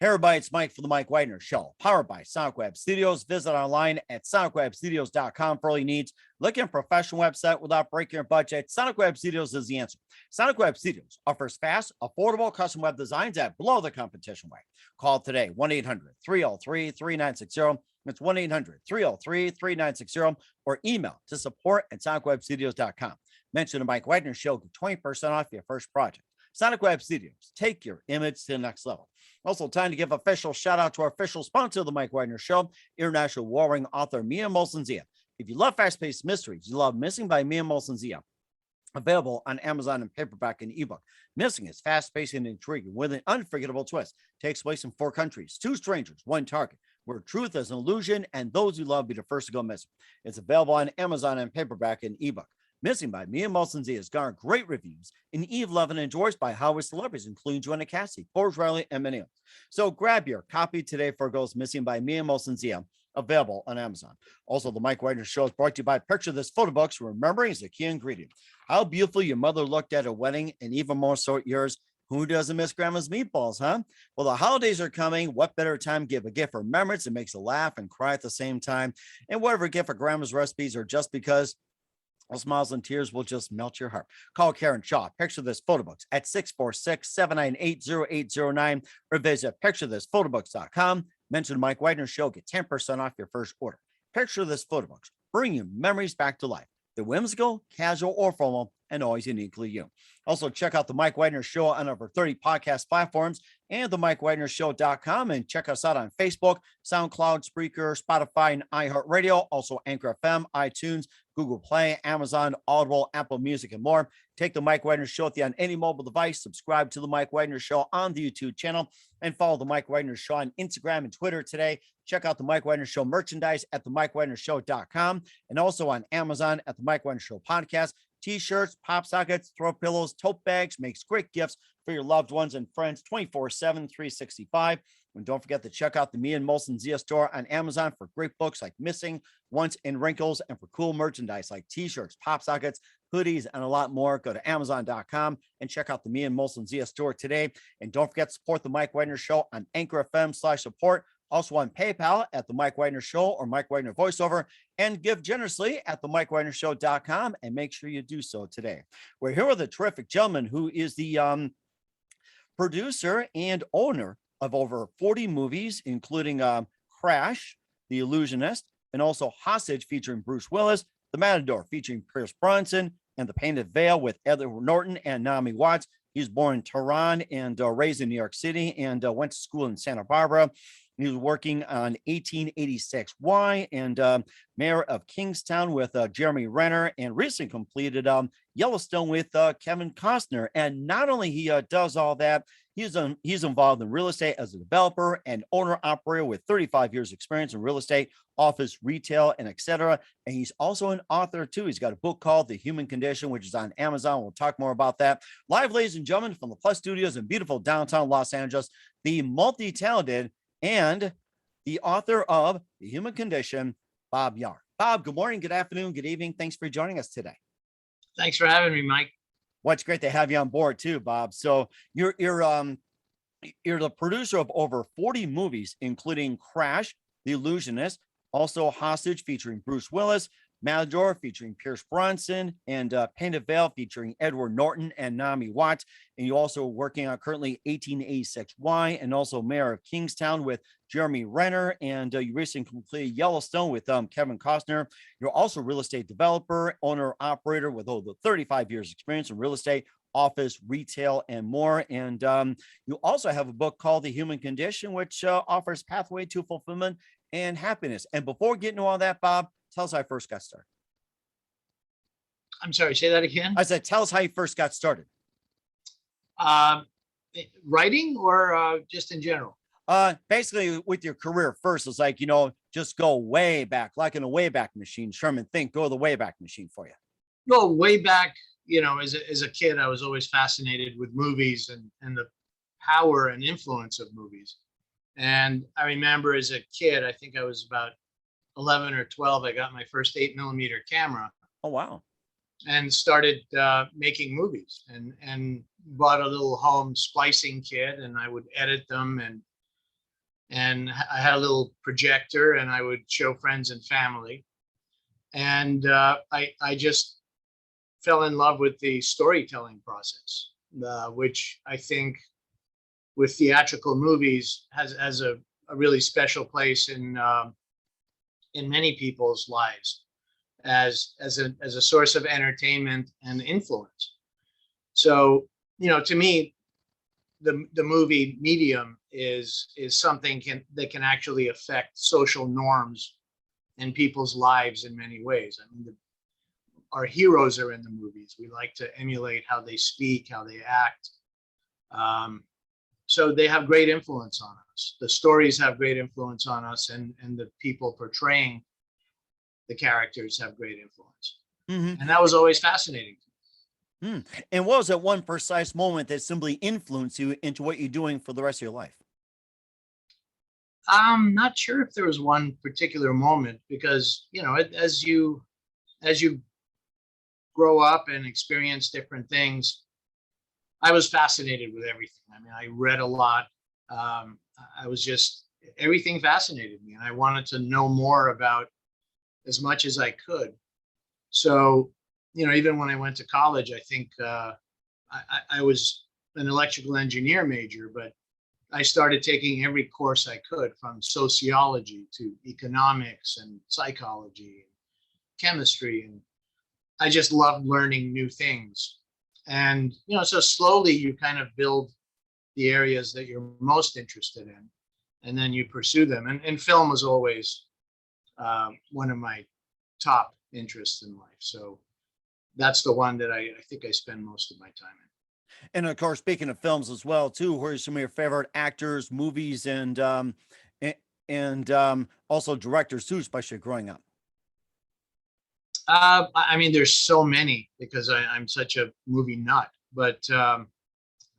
Hey everybody, it's Mike for the Mike Widener Show, powered by SonicWeb Studios. Visit online at sonicwebstudios.com for all your needs. Looking at a professional website without breaking your budget? SonicWeb Studios is the answer. SonicWeb Studios offers fast, affordable custom web designs that blow the competition away. Call today, 1-800-303-3960. It's 1-800-303-3960 or email to support@sonicwebstudios.com. Mention the Mike Widener Show, get 20% off your first project. Sonic Web Studios, take your image to the next level. Also, time to give official shout out to our official sponsor of the Mike Widener Show, international warring author Mia Molson-Zia. If you love fast-paced mysteries, you love Missing by Mia Molson-Zia. Available on Amazon in paperback and ebook. Missing is fast-paced and intriguing with an unforgettable twist. Takes place in 4 countries, 2 strangers, 1 target, where truth is an illusion and those you love be the first to go missing. It's available on Amazon in paperback and ebook. Missing by Mia Molson-Zia has garnered great reviews, and Eve loved and enjoyed by Hollywood celebrities, including Joanna Cassidy, Forbes Riley, and many others. So grab your copy today for Ghost Missing by Mia Molson-Zia, available on Amazon. Also, the Mike Widener Show is brought to you by Picture This Photo Books. Remembering is a key ingredient. How beautiful your mother looked at a wedding, and even more so at yours. Who doesn't miss grandma's meatballs, huh? Well, the holidays are coming. What better time to give a gift for remembrance? It makes you laugh and cry at the same time. And whatever gift for grandma's recipes or just because, all smiles and tears will just melt your heart. Call Karen Shaw, Picture This Photo Books at 646-798-0809 or visit picturethisphotoBooks.com. Mention Mike Widener Show, get 10% off your first order. Picture This Photo Books, bring your memories back to life. They're whimsical, casual, or formal, and always uniquely you. Also, check out the Mike Widener Show on over 30 podcast platforms and the MikeWidenerShow.com, and check us out on Facebook, SoundCloud, Spreaker, Spotify, and iHeartRadio. Also, Anchor FM, iTunes, Google Play, Amazon, Audible, Apple Music, and more. Take the Mike Widener Show with you on any mobile device. Subscribe to the Mike Widener Show on the YouTube channel and follow the Mike Widener Show on Instagram and Twitter today. Check out the Mike Widener Show merchandise at the MikeWidenerShow.com and also on Amazon at the Mike Widener Show podcast. T-shirts, pop sockets, throw pillows, tote bags, makes great gifts for your loved ones and friends 24/7, 365. And don't forget to check out the Mia Molson-Zia store on Amazon for great books like Missing, Once, and Wrinkles, and for cool merchandise like t-shirts, pop sockets, hoodies, and a lot more. Go to Amazon.com and check out the Mia Molson-Zia store today. And don't forget to support the Mike Widener Show on Anchor FM/support. Also on PayPal at the Mike Widener Show or Mike Widener Voiceover, and give generously at the MikeWidenerShow.com, and make sure you do so today. We're here with a terrific gentleman who is the producer and owner of over 40 movies, including Crash, The Illusionist, and also Hostage featuring Bruce Willis, The Matador featuring Pierce Brosnan, and The Painted Veil with Edward Norton and Naomi Watts. He was born in Tehran and raised in New York City, and went to school in Santa Barbara. He was working on 1886 Y and Mayor of Kingstown with Jeremy Renner, and recently completed Yellowstone with Kevin Costner. And not only he does all that, he's involved in real estate as a developer and owner operator with 35 years experience in real estate, office, retail, and etc. And he's also an author too. He's got a book called The Human Condition, which is on Amazon. We'll talk more about that. Live, ladies and gentlemen, from the Plus Studios in beautiful downtown Los Angeles, the multi-talented and the author of The Human Condition, Bob Yari. Bob, good morning, good afternoon, good evening. Thanks for joining us today. Thanks for having me, Mike. Well, it's great to have you on board too, Bob. So you're the producer of over 40 movies, including Crash, The Illusionist, also Hostage featuring Bruce Willis, Matador featuring Pierce Brosnan, and Painted Veil featuring Edward Norton and Naomi Watts. And you're also working on currently 1886 Y and also Mayor of Kingstown with Jeremy Renner. And you recently completed Yellowstone with Kevin Costner. You're also a real estate developer, owner, operator with over 35 years experience in real estate, office, retail, and more. And you also have a book called The Human Condition, which offers pathway to fulfillment and happiness. And before getting to all that, Bob, tell us how you first got started. I'm sorry, say that again. I said, tell us how you first got started. Writing or just in general? Basically with your career first, it's like, just go way back, like in a Wayback Machine. Sherman, go the Wayback Machine for you. Go way back, as a kid, I was always fascinated with movies and the power and influence of movies. And I remember as a kid, I think I was about 11 or 12, I got my first 8mm camera. Oh, wow. And started making movies and bought a little home splicing kit, and I would edit them and and I had a little projector, and I would show friends and family. And I just fell in love with the storytelling process, which I think with theatrical movies has a really special place in many people's lives as a source of entertainment and influence. So, to me, the movie medium is something that can actually affect social norms and people's lives in many ways. I mean, our heroes are in the movies. We like to emulate how they speak, how they act. So they have great influence on us. The stories have great influence on us, and the people portraying the characters have great influence. Mm-hmm. And that was always fascinating. Mm. And what was that one precise moment that simply influenced you into what you're doing for the rest of your life? I'm not sure if there was one particular moment, because as you grow up and experience different things, I was fascinated with everything. I mean, I read a lot. I was just, everything fascinated me, and I wanted to know more about as much as I could. So, even when I went to college, I think I was an electrical engineer major, but I started taking every course I could, from sociology to economics and psychology and chemistry. And I just loved learning new things. And, so slowly you kind of build the areas that you're most interested in, and then you pursue them. And film was always one of my top interests in life. So that's the one that I think I spend most of my time in. And of course, speaking of films as well, too, who are some of your favorite actors, movies, and also directors too, especially growing up? I mean, there's so many, because I'm such a movie nut. But um,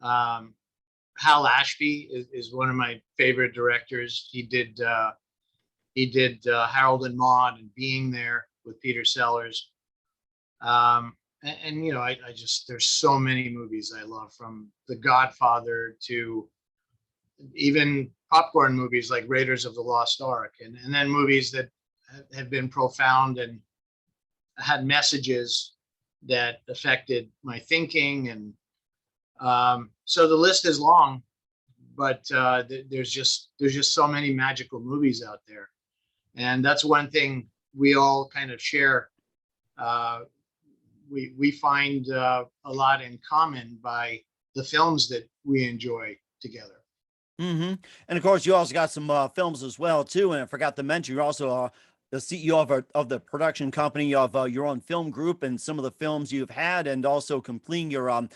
Hal Ashby is one of my favorite directors. He did Harold and Maude and Being There with Peter Sellers. And I just, there's so many movies I love, from The Godfather to even popcorn movies like Raiders of the Lost Ark, and then movies that have been profound and had messages that affected my thinking. And so the list is long, but there's just so many magical movies out there. And that's one thing we all kind of share. We find a lot in common by the films that we enjoy together. Mm-hmm. And of course, you also got some films as well too. And I forgot to mention, you're also the CEO of the production company of your own film group, and some of the films you've had, and also completing your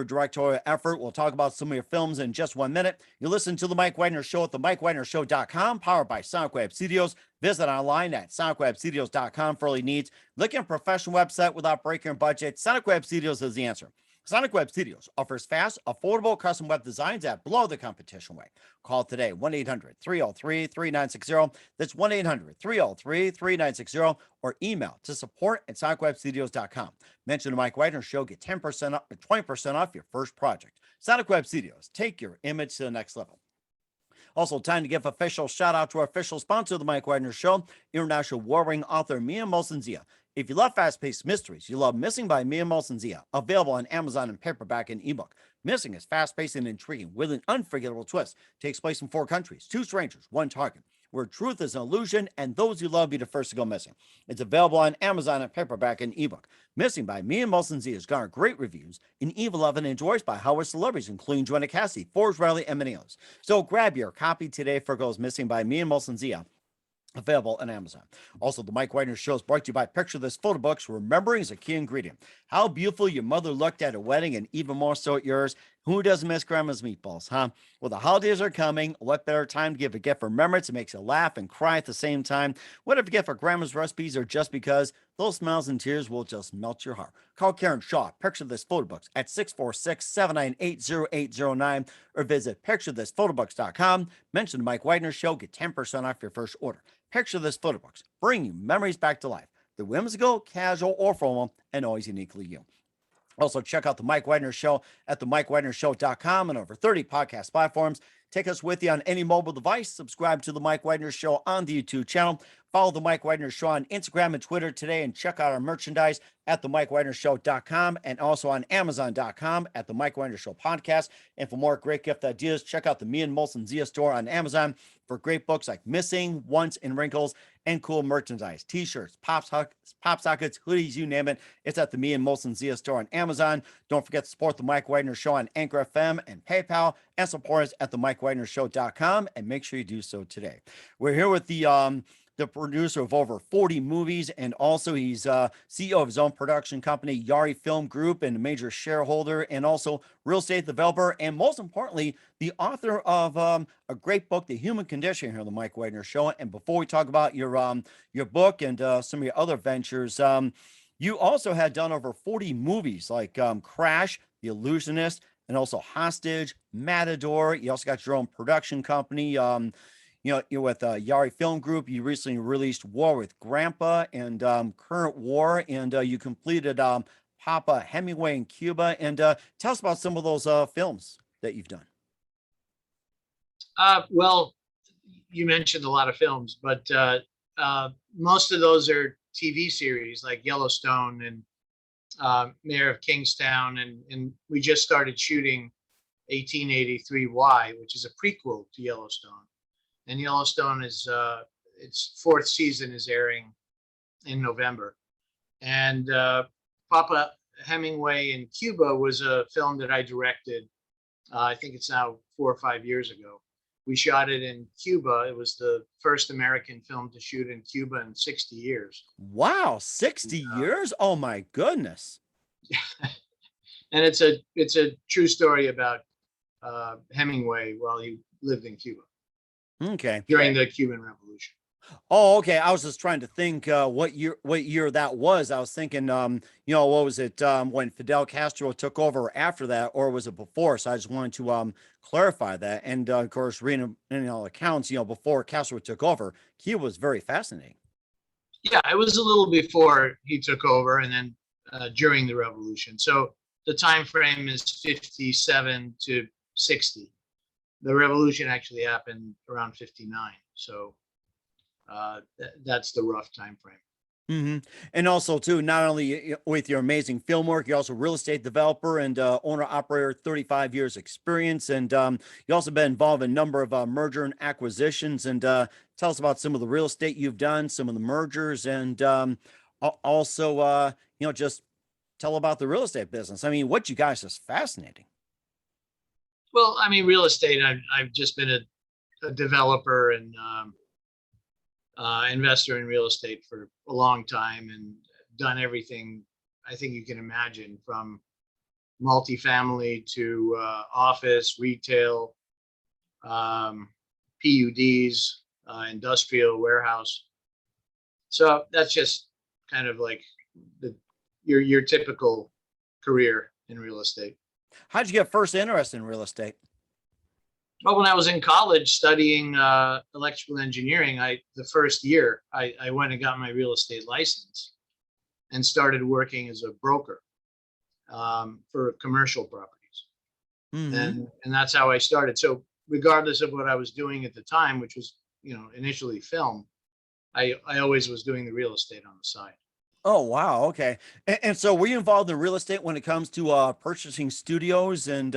directorial effort. We'll talk about some of your films in just 1 minute. You listen to The Mike Wagner Show at themikewagnershow.com, powered by Sonic Web Studios. Visit online at sonicwebstudios.com for all your needs. Looking at a professional website without breaking your budget? Sonic Web Studios is the answer. Sonic Web Studios offers fast, affordable custom web designs that blow the competition away. Call today, 1-800-303-3960. That's 1-800-303-3960, or email to support@sonicwebstudios.com. Mention the Mike Wagner Show, get 10% up, 20% off your first project. Sonic Web Studios, take your image to the next level. Also, time to give official shout out to our official sponsor of the Mike Wagner Show, international warring author Mia Molson-Zia. If you love fast-paced mysteries, you love Missing by Mia Molson-Zia, available on Amazon in paperback and ebook. Missing is fast-paced and intriguing with an unforgettable twist. Takes place in 4 countries, 2 strangers, 1 target, where truth is an illusion and those you love be the first to go missing. It's available on Amazon in paperback and ebook. Missing by Mia Molson-Zia has garnered great reviews and even loved and enjoyed by Howard celebrities, including Joanna Cassidy, Forbes Riley, and many others. So grab your copy today for Goes Missing by Mia Molson-Zia, available on Amazon. Also, the Mike Wagner Show is brought to you by Picture This Photo Books. Remembering is a key ingredient. How beautiful your mother looked at a wedding, and even more so at yours. Who doesn't miss Grandma's meatballs, huh? Well, the holidays are coming. What better time to give a gift for remembrance? It makes you laugh and cry at the same time. Whether a gift for Grandma's recipes or just because, those smiles and tears will just melt your heart. Call Karen Shaw, Picture This Photo Books, at 646-798-0809, or visit picturethisphotoBooks.com. Mention the Mike Wagner Show, get 10% off your first order. Picture This Photo Books, bring you memories back to life. The whimsical, casual, or formal, and always uniquely you. Also, check out The Mike Wagner Show at themikewagnershow.com and over 30 podcast platforms. Take us with you on any mobile device. Subscribe to the Mike Widener Show on the YouTube channel. Follow the Mike Widener Show on Instagram and Twitter today, and check out our merchandise at themikewidenershow.com and also on Amazon.com at the Mike Widener Show podcast. And for more great gift ideas, check out the Me and Molson Zia store on Amazon for great books like Missing, Once, and Wrinkles, and cool merchandise, t-shirts, pop sockets, hoodies, you name it. It's at the Me and Molson Zia store on Amazon. Don't forget to support the Mike Widener Show on Anchor FM and PayPal, and support us at themikewidenershow.com, and make sure you do so today. We're here with the producer of over 40 movies, and also he's CEO of his own production company, Yari Film Group, and a major shareholder, and also real estate developer, and most importantly, the author of a great book, The Human Condition, here on the Mike Widener Show. And before we talk about your book and some of your other ventures, you also had done over 40 movies like Crash, The Illusionist, and also Hostage, Matador. You also got your own production company. You're with Yari Film Group. You recently released War with Grandpa and Current War, and you completed Papa Hemingway in Cuba. And tell us about some of those films that you've done. Well, you mentioned a lot of films, but most of those are TV series like Yellowstone and Mayor of Kingstown, and we just started shooting 1883 Y, which is a prequel to Yellowstone. And Yellowstone is its fourth season is airing in November. And Papa Hemingway in Cuba was a film that I directed. I think it's now 4 or 5 years ago. We shot it in Cuba. It was the first American film to shoot in Cuba in 60 years. Wow, 60 years? Oh my goodness. And it's a true story about Hemingway while he lived in Cuba. Okay. During the Cuban Revolution. Oh, okay. I was just trying to think what year that was. I was thinking, what was it when Fidel Castro took over after that, or was it before? So I just wanted to clarify that. And of course, reading accounts, before Castro took over, Cuba was very fascinating. Yeah, it was a little before he took over, and then during the revolution. So the time frame is 57 to 60. The revolution actually happened around 59. So that's the rough time frame. Mm-hmm. And also, too, not only with your amazing film work, you're also a real estate developer and owner operator, 35 years experience. And you also been involved in a number of merger and acquisitions. And tell us about some of the real estate you've done, some of the mergers, and also, just tell about the real estate business. I mean, what you guys is fascinating. Well, I mean, real estate, I've just been a developer and investor in real estate for a long time, and done everything I think you can imagine, from multifamily to office, retail, PUDs, industrial, warehouse. So that's just kind of like your typical career in real estate. How'd you get first interested in real estate? Well, when I was in college studying electrical engineering, the first year I went and got my real estate license and started working as a broker for commercial properties. Mm-hmm. And that's how I started. So regardless of what I was doing at the time, which was, initially film, I always was doing the real estate on the side. Oh, wow. Okay. And so were you involved in real estate when it comes to purchasing studios and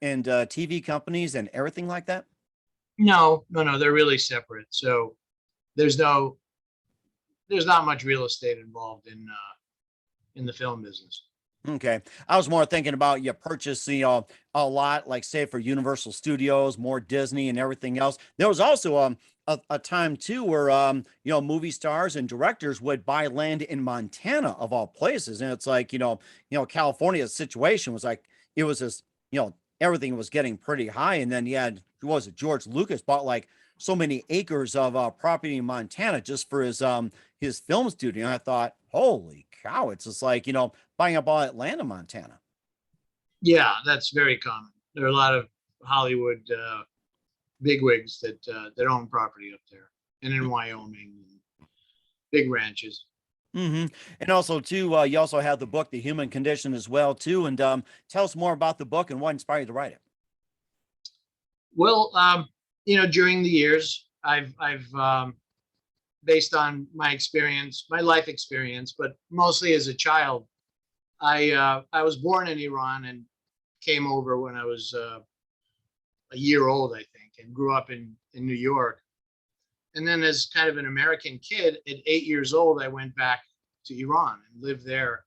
TV companies and everything like that? No, they're really separate. So there's not much real estate involved in the film business. Okay. I was more thinking about you purchasing a lot, like say for Universal Studios, more Disney and everything else. There was also a time too where movie stars and directors would buy land in Montana of all places. And it's like, California's situation was like, it was just, everything was getting pretty high. And then you had, who was it? George Lucas bought like so many acres of property in Montana just for his film studio. And I thought, holy cow, it's just like, buying up all that land in Montana. Yeah, that's very common. There are a lot of Hollywood bigwigs that own property up there, and in Wyoming, big ranches. Mm-hmm. And also too, you also have the book, The Human Condition, as well too. And tell us more about the book and what inspired you to write it. Well, during the years, based on my experience, my life experience, but mostly as a child, I was born in Iran and came over when I was a year old, I think, and grew up in New York. And then as kind of an American kid, at 8 years old, I went back to Iran and lived there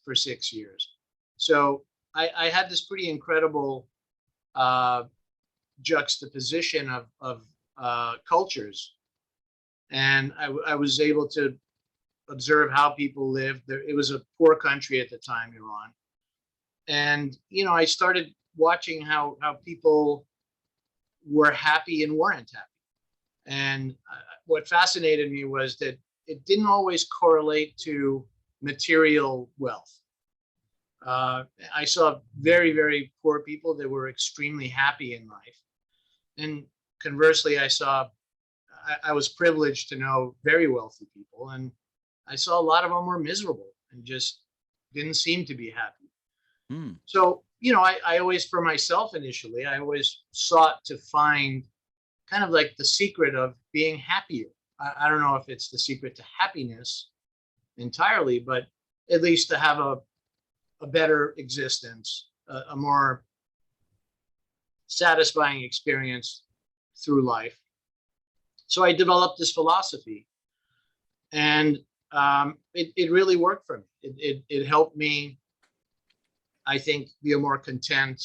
for 6 years. So I had this pretty incredible uh, juxtaposition of cultures. And I was able to observe how people lived. It was a poor country at the time, Iran. And, I started watching how people were happy and weren't happy. And what fascinated me was that it didn't always correlate to material wealth. I saw very, very poor people that were extremely happy in life. And conversely, I was privileged to know very wealthy people, and I saw a lot of them were miserable and just didn't seem to be happy. Hmm. So, I always, for myself initially, I always sought to find kind of like the secret of being happier. I don't know if it's the secret to happiness entirely, but at least to have a better existence, a more satisfying experience through life. So I developed this philosophy, and it really worked for me. It helped me, I think, be a more content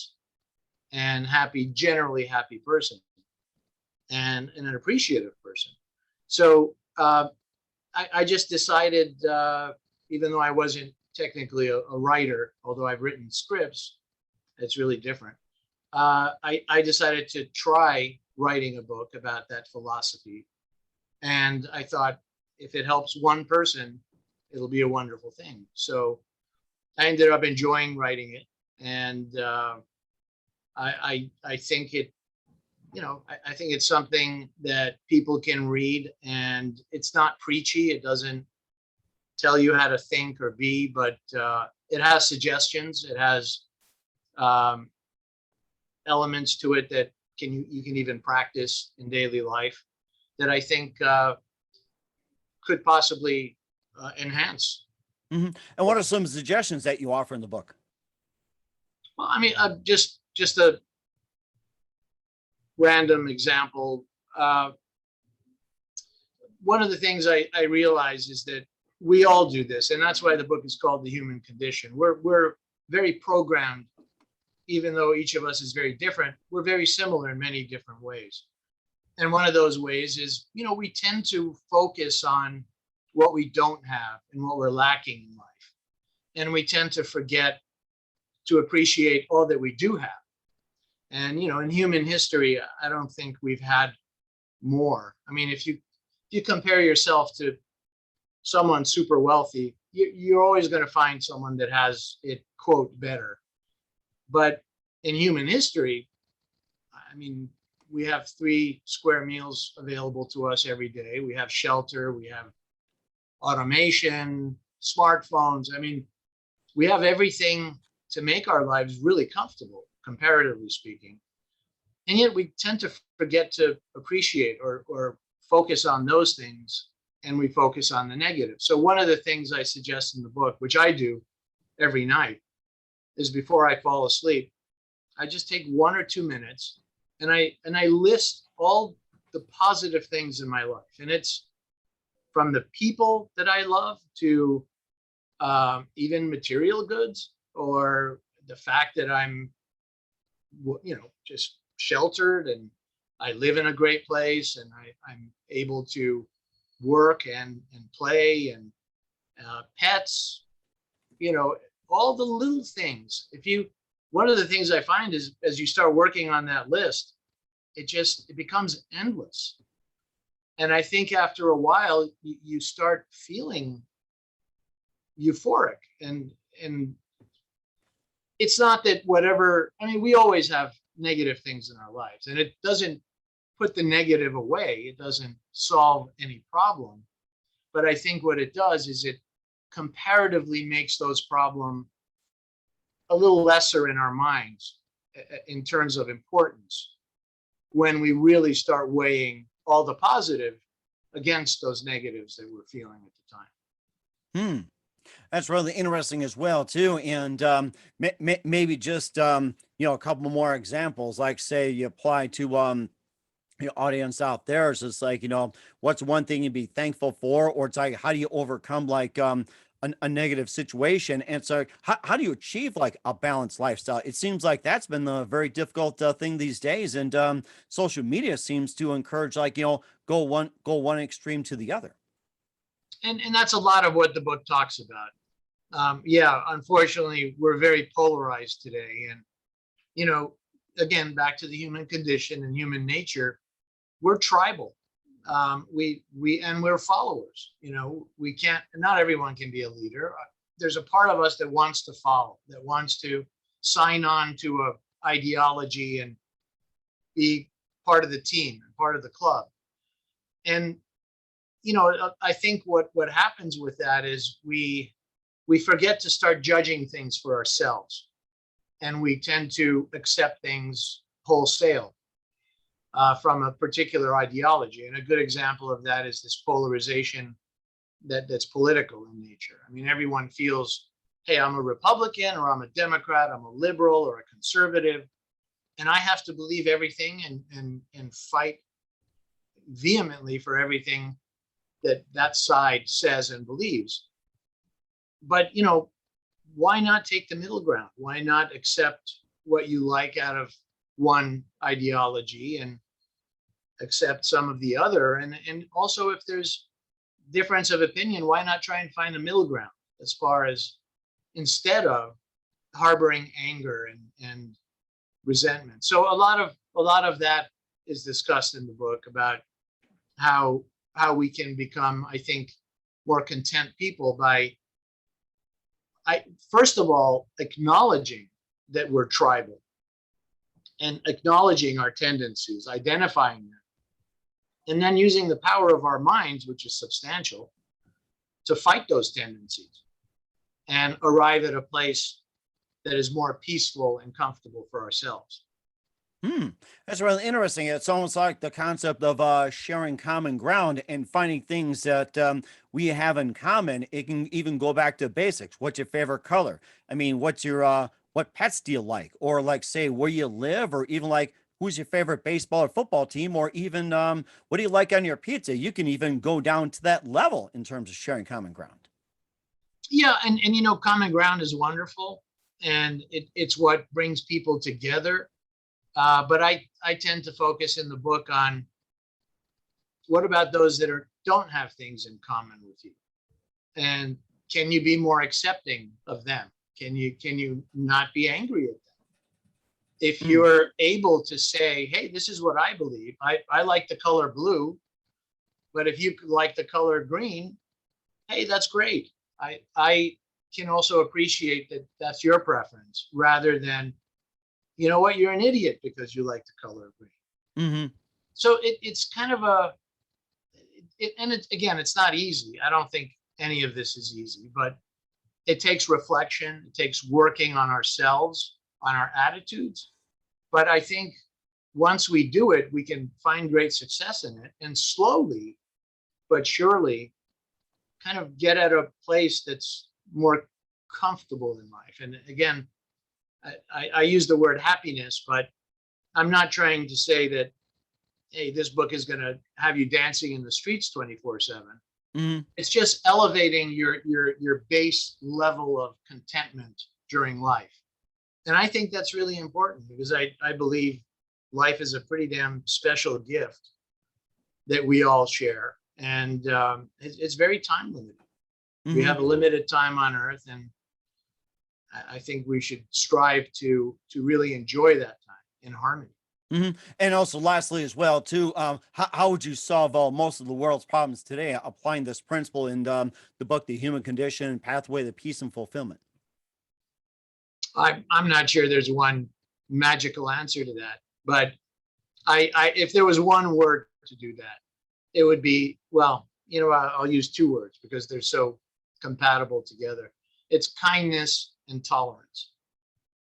and happy, generally happy person, and an appreciative person. So I just decided, even though I wasn't technically a writer, although I've written scripts, it's really different. I decided to try writing a book about that philosophy. And I thought, if it helps one person, it'll be a wonderful thing. So I ended up enjoying writing it. And I think I think it's something that people can read, and it's not preachy. It doesn't tell you how to think or be, but it has suggestions. It has elements to it that you can even practice in daily life that I think could possibly enhance. Hmm. And what are some suggestions that you offer in the book? Well, I mean, just a random example. One of the things I realize is that we all do this, and that's why the book is called The Human Condition. We're very programmed, even though each of us is very different. We're very similar in many different ways. And one of those ways is, we tend to focus on what we don't have and what we're lacking in life. And we tend to forget to appreciate all that we do have. And, in human history, I don't think we've had more. I mean, if you compare yourself to someone super wealthy, you're always going to find someone that has it, quote, better. But in human history, I mean, we have 3 square meals available to us every day. We have shelter, we have automation, smartphones. I mean, we have everything to make our lives really comfortable, comparatively speaking. And yet we tend to forget to appreciate or focus on those things, and we focus on the negative. So one of the things I suggest in the book, which I do every night, is before I fall asleep, I just take 1 or 2 minutes and I list all the positive things in my life. And it's from the people that I love to even material goods, or the fact that I'm, just sheltered and I live in a great place, and I'm able to work and play, and pets, all the little things. One of the things I find is, as you start working on that list, it becomes endless. And I think after a while, you start feeling euphoric, and it's not that we always have negative things in our lives, and it doesn't put the negative away. It doesn't solve any problem. But I think what it does is it comparatively makes those problems a little lesser in our minds in terms of importance. when we really start weighing all the positive against those negatives that we're feeling at the time. Hmm. That's really interesting as well, too. And maybe just a couple more examples, like say you apply to your audience out there. Is just like, what's one thing you'd be thankful for, or it's like, how do you overcome like a negative situation? And so, how do you achieve like a balanced lifestyle? It seems like that's been the very difficult thing these days, and social media seems to encourage like go one extreme to the other. And that's a lot of what the book talks about. Yeah, unfortunately, we're very polarized today. And, again, back to the human condition and human nature, we're tribal. We're followers. We can't, not everyone can be a leader. There's a part of us that wants to follow, that wants to sign on to a ideology and be part of the team and part of the club. And, I think what happens with that is we forget to start judging things for ourselves, and we tend to accept things wholesale from a particular ideology. And a good example of that is this polarization that's political in nature. I mean, everyone feels, hey, I'm a Republican or I'm a Democrat, I'm a liberal or a conservative, and I have to believe everything and fight vehemently for everything that side says and believes. But, why not take the middle ground? Why not accept what you like out of one ideology and accept some of the other? And also, if there's difference of opinion, why not try and find a middle ground, as far as instead of harboring anger and resentment. So a lot of that is discussed in the book about how we can become, I think, more content people by first of all, acknowledging that we're tribal and acknowledging our tendencies, identifying them, and then using the power of our minds, which is substantial, to fight those tendencies and arrive at a place that is more peaceful and comfortable for ourselves. Hmm. That's really interesting. It's almost like the concept of sharing common ground and finding things that we have in common. It can even go back to basics. What's your favorite color? I mean, what pets do you like? Or like say where you live, or even like who's your favorite baseball or football team, or even what do you like on your pizza? You can even go down to that level in terms of sharing common ground. Yeah, and common ground is wonderful, and it's what brings people together. But I tend to focus in the book on what about those that don't have things in common with you, and can you be more accepting of them? Can you not be angry at them? If Mm, you're able to say, hey, this is what I believe. I like the color blue, but if you like the color green, hey, that's great. I can also appreciate that that's your preference, rather than, you know what, you're an idiot because you like the color green. hmm So it's kind of and it's, again, it's not easy. I don't think any of this is easy, but it takes reflection. It takes working on ourselves, on our attitudes. But I think once we do it, we can find great success in it, and slowly but surely kind of get at a place that's more comfortable in life. And again, I use the word happiness, but I'm not trying to say that, hey, this book is going to have you dancing in the streets 24/7. hmm It's just elevating your base level of contentment during life. And I think that's really important, because I believe life is a pretty damn special gift that we all share. And it's very time limited. We hmm have a limited time on earth, and I think we should strive to really enjoy that time in harmony. And also, lastly, as well, too, how would you solve most of the world's problems today, applying this principle in the book, The Human Condition: Pathway to Peace and Fulfillment? I'm not sure there's one magical answer to that, but if there was one word to do that, it would be, well, I'll use two words because they're so compatible together. It's kindness and tolerance.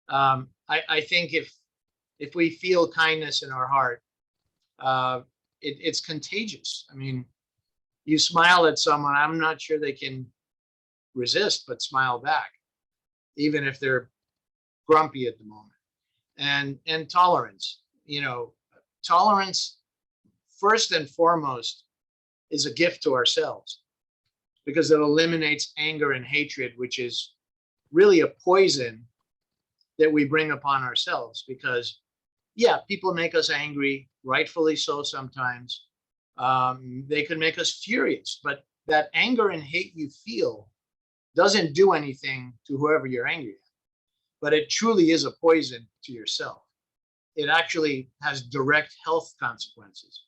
I think if we feel kindness in our heart, it's contagious. I mean, you smile at someone, I'm not sure they can resist but smile back, even if they're grumpy at the moment. And tolerance, tolerance first and foremost is a gift to ourselves, because it eliminates anger and hatred, which is really a poison that we bring upon ourselves. Because yeah, people make us angry, rightfully so sometimes. They can make us furious, but that anger and hate you feel doesn't do anything to whoever you're angry at. But it truly is a poison to yourself. It actually has direct health consequences,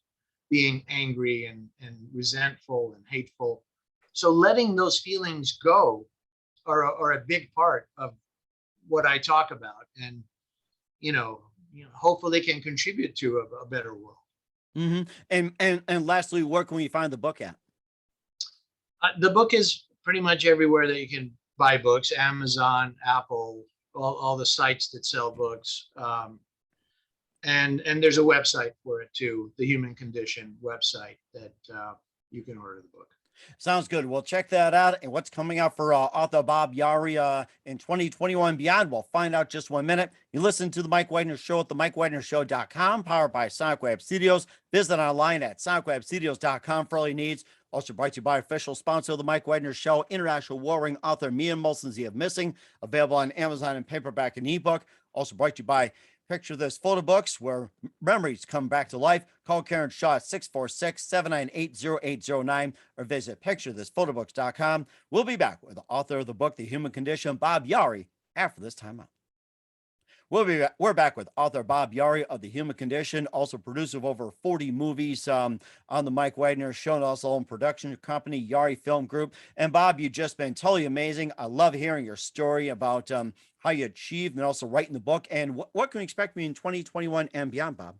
being angry and resentful and hateful. So letting those feelings go are a big part of what I talk about, and hopefully can contribute to a better world. Mm-hmm. And lastly, where can we find the book at? The book is pretty much everywhere that you can buy books: Amazon, Apple, all the sites that sell books. And there's a website for it too, the Human Condition website, that you can order the book. Sounds good. We'll check that out. And what's coming out for author Bob Yari in 2021 beyond, we'll find out just 1 minute. You listen to the Mike Wagner Show at the MikeWagnerShow.com, powered by Sonic Web Studios. Visit online at SonicWebStudios.com for all your needs. Also brought to you by official sponsor of the Mike Wagner Show, international warring author Mia Molson's The of Missing, available on Amazon in paperback and ebook. Also brought to you by Picture This Photo Books, where memories come back to life. Call Karen Shaw at 646-798-0809 or visit picturethisphotobooks.com. We'll be back with the author of the book, The Human Condition, Bob Yari, after this time out. We're back with author Bob Yari of The Human Condition, also producer of over 40 movies on the Mike Wagner Show, and also own production company Yari Film Group. And Bob, you've just been totally amazing. I love hearing your story about how you achieved and also writing the book. And what can we expect from you in 2021 and beyond, Bob?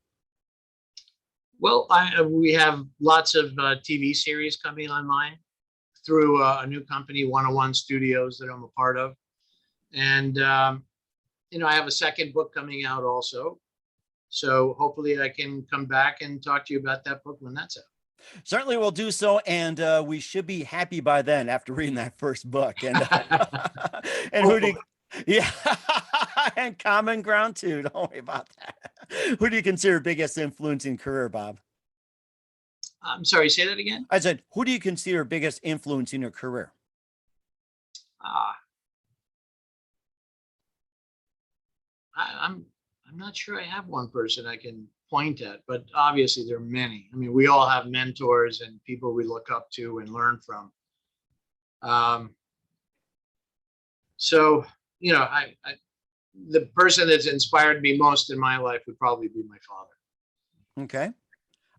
Well, we have lots of TV series coming online through a new company, 101 Studios, that I'm a part of. And I have a second book coming out also. So hopefully I can come back and talk to you about that book when that's out. Certainly we'll do so. And we should be happy by then after reading that first book. And, and who do you, yeah, and common ground too. Don't worry about that. Who do you consider biggest influence in career, Bob? I'm sorry, say that again. I said, who do you consider biggest influence in your career? I'm not sure I have one person I can point at, but obviously there are many. I mean, we all have mentors and people we look up to and learn from. So, the person that's inspired me most in my life would probably be my father. Okay.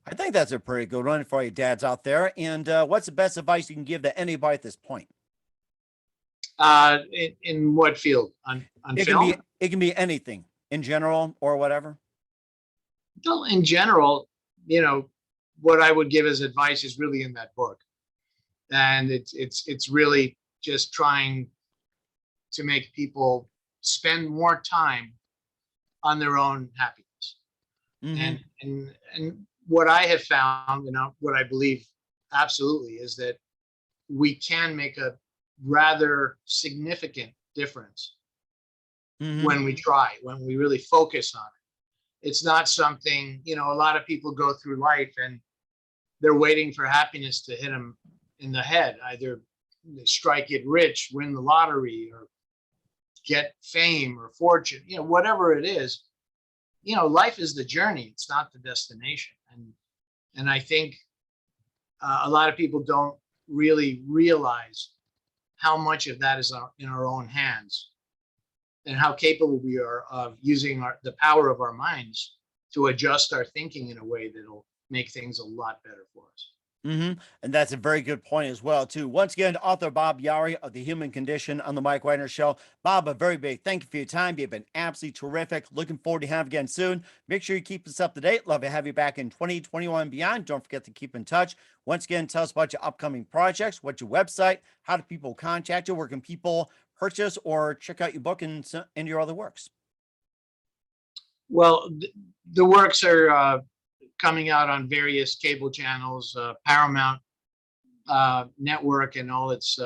I think that's a pretty good one for you dads out there. And what's the best advice you can give to anybody at this point? In what field? On film? It can be anything, in general or whatever. Well, in general, what I would give as advice is really in that book. And it's really just trying to make people spend more time on their own happiness. Mm-hmm. And what I have found, what I believe absolutely, is that we can make a rather significant difference when we try, when we really focus on it. It's not something, a lot of people go through life and they're waiting for happiness to hit them in the head. Either strike it rich, win the lottery, or get fame or fortune, whatever it is. Life is the journey. It's not the destination. And I think a lot of people don't really realize how much of that is in our own hands, and how capable we are of using the power of our minds to adjust our thinking in a way that'll make things a lot better for us. Mm-hmm. And that's a very good point as well, too. Once again, author Bob Yari of The Human Condition on the Mike Wagner Show. Bob, a very big thank you for your time. You've been absolutely terrific. Looking forward to having you again soon. Make sure you keep us up to date. Love to have you back in 2021 and beyond. Don't forget to keep in touch. Once again, tell us about your upcoming projects. What's your website? How do people contact you? Where can people purchase or check out your book and your other works? Well, the works are coming out on various cable channels, Paramount Network and all its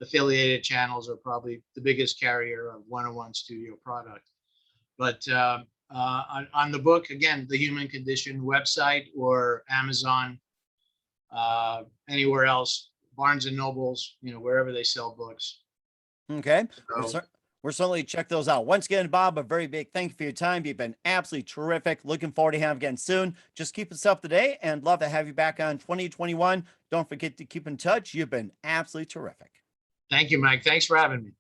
affiliated channels are probably the biggest carrier of one-on-one studio product. But on the book, again, The Human Condition website or Amazon, anywhere else, Barnes and Nobles, wherever they sell books. Okay. So, We're certainly check those out. Once again, Bob, a very big thank you for your time. You've been absolutely terrific. Looking forward to having you again soon. Just keep us up to date and love to have you back on 2021. Don't forget to keep in touch. You've been absolutely terrific. thank you, Mike. Thanks for having me.